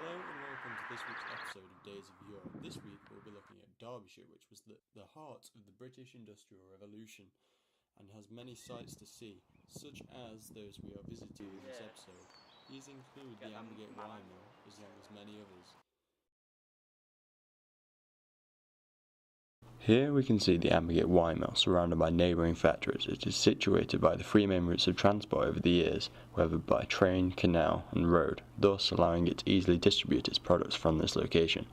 Hello and welcome to this week's episode of Days of Yore. This week we'll be looking at Derbyshire, which was the heart of the British Industrial Revolution and has many sights to see, such as those we are visiting in this episode. These include the Ambergate Wire Mill, as well as many others. Here we can see the Ambergate Wire Mill surrounded by neighbouring factories. It is situated by the three main routes of transport over the years, whether by train, canal and road, thus allowing it to easily distribute its products from this location.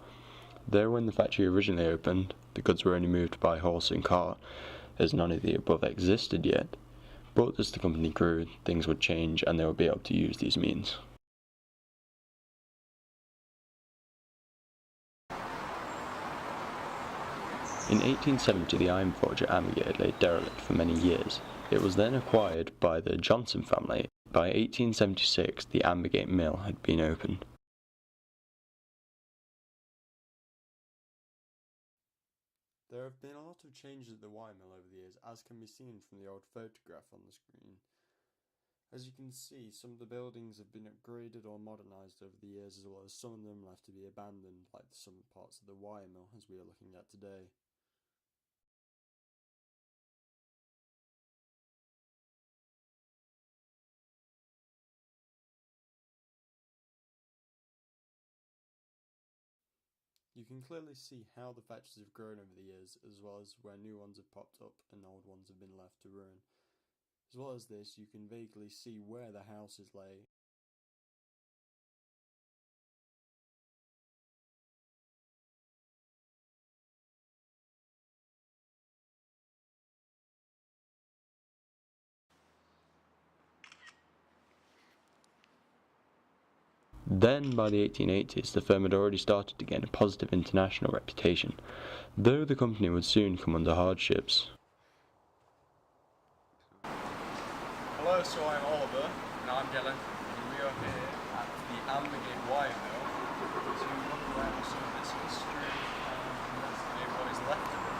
Though when the factory originally opened, the goods were only moved by horse and cart, as none of the above existed yet, but as the company grew, things would change and they would be able to use these means. In 1870, the iron forge at Ambergate lay derelict for many years. It was then acquired by the Johnson family. By 1876, the Ambergate Mill had been opened. There have been a lot of changes at the wire mill over the years, as can be seen from the old photograph on the screen. As you can see, some of the buildings have been upgraded or modernised over the years, as well as some of them left to be abandoned, like some parts of the wire mill, as we are looking at today. You can clearly see how the factories have grown over the years, as well as where new ones have popped up and old ones have been left to ruin. As well as this, you can vaguely see where the houses lay. Then, by the 1880s, the firm had already started to gain a positive international reputation, though the company would soon come under hardships. Hello, so I'm Oliver, and I'm Dylan, and we are here at the Ambergate Wire Mill to look around some of its history and investigate what is left of it.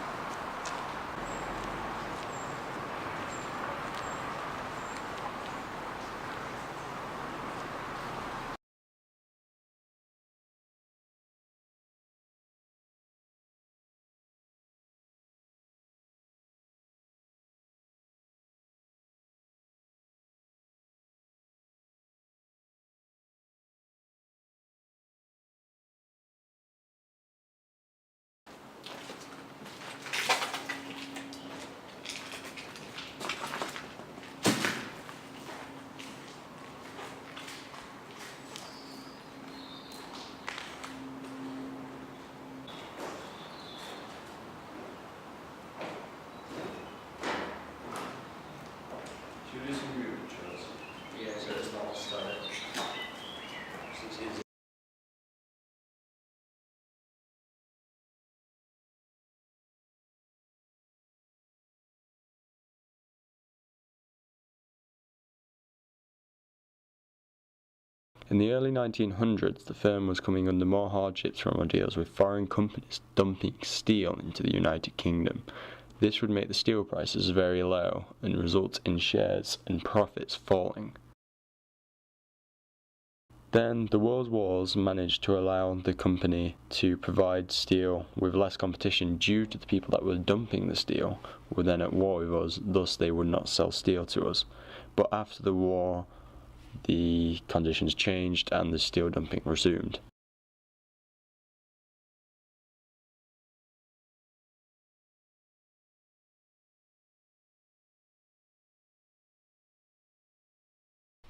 Should we do some movement drills? Yeah, so it's not static. In the early 1900s, the firm was coming under more hardships from ordeals with foreign companies dumping steel into the United Kingdom. This would make the steel prices very low and result in shares and profits falling. Then the World Wars managed to allow the company to provide steel with less competition due to the people that were dumping the steel were then at war with us, thus they would not sell steel to us. But after the war, the conditions changed and the steel dumping resumed.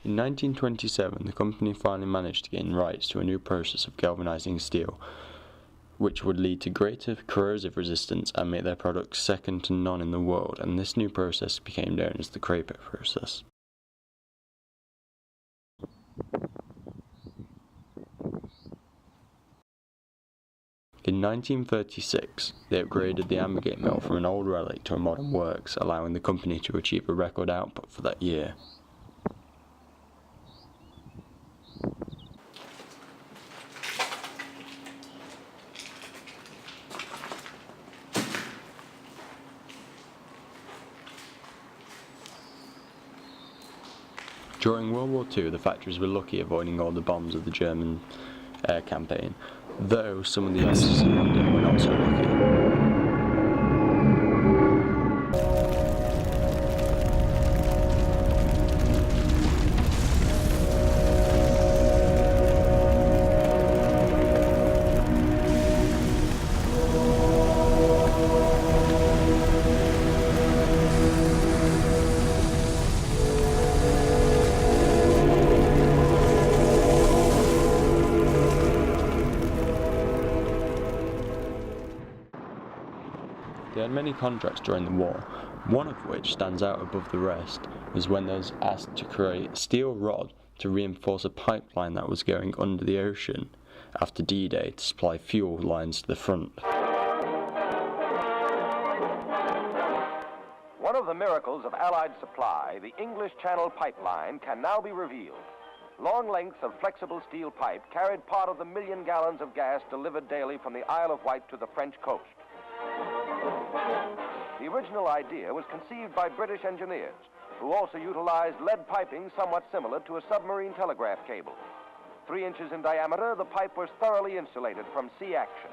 In 1927, the company finally managed to gain rights to a new process of galvanizing steel, which would lead to greater corrosive resistance and make their products second to none in the world, and this new process became known as the Crapo process. In 1936, they upgraded the Ambergate mill from an old relic to a modern works, allowing the company to achieve a record output for that year. During World War II, the factories were lucky, avoiding all the bombs of the German air campaign, though some of the officers in London were not so lucky. They had many contracts during the war, one of which stands out above the rest was when they was asked to create a steel rod to reinforce a pipeline that was going under the ocean after D-Day to supply fuel lines to the front. One of the miracles of Allied supply, the English Channel pipeline, can now be revealed. Long lengths of flexible steel pipe carried part of the 1 million gallons of gas delivered daily from the Isle of Wight to the French coast. The original idea was conceived by British engineers, who also utilized lead piping somewhat similar to a submarine telegraph cable. 3 inches in diameter, the pipe was thoroughly insulated from sea action.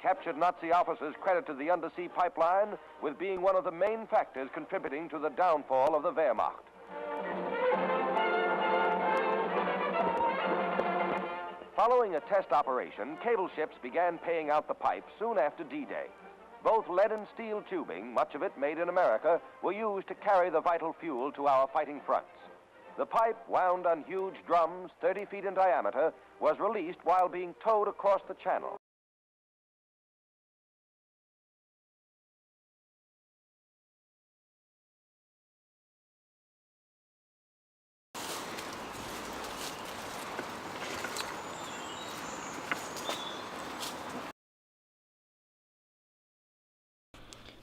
Captured Nazi officers credited the undersea pipeline with being one of the main factors contributing to the downfall of the Wehrmacht. Following a test operation, cable ships began paying out the pipe soon after D-Day. Both lead and steel tubing, much of it made in America, were used to carry the vital fuel to our fighting fronts. The pipe, wound on huge drums 30 feet in diameter, was released while being towed across the channel.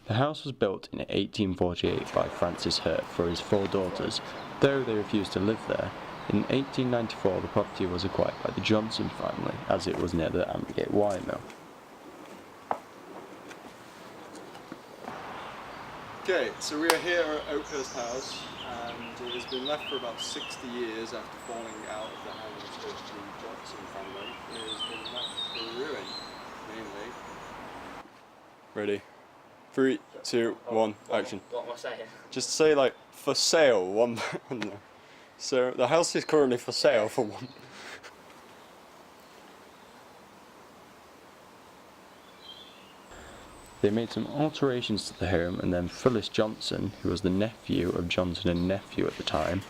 The house was built in 1848 by Francis Hurt for his 4 daughters, though they refused to live there. In 1894 the property was acquired by the Johnson family, as it was near the Amblegate wire mill. Okay, so we are here at Oakhurst House, and it has been left for about 60 years after falling out of the hands of the Johnson family. It has been left for ruin, mainly. Ready? 3, 2, 1, action. What am I saying? Just say like, for sale, one. So the house is currently for sale for one. They made some alterations to the home, and then Phyllis Johnson, who was the nephew of Johnson and nephew at the time,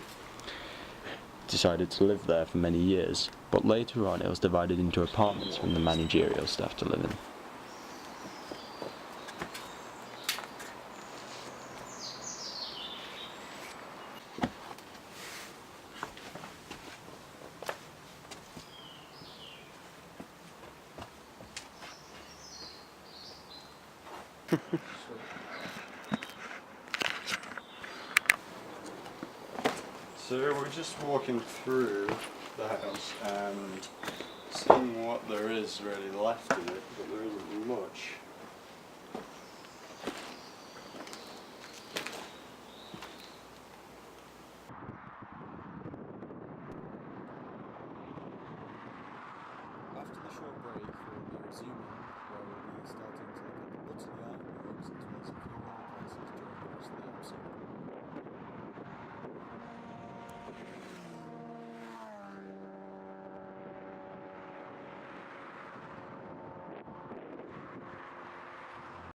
decided to live there for many years, but later on it was divided into apartments from the managerial staff to live in. So we're just walking through the house and seeing what there is really left in it, but there isn't much.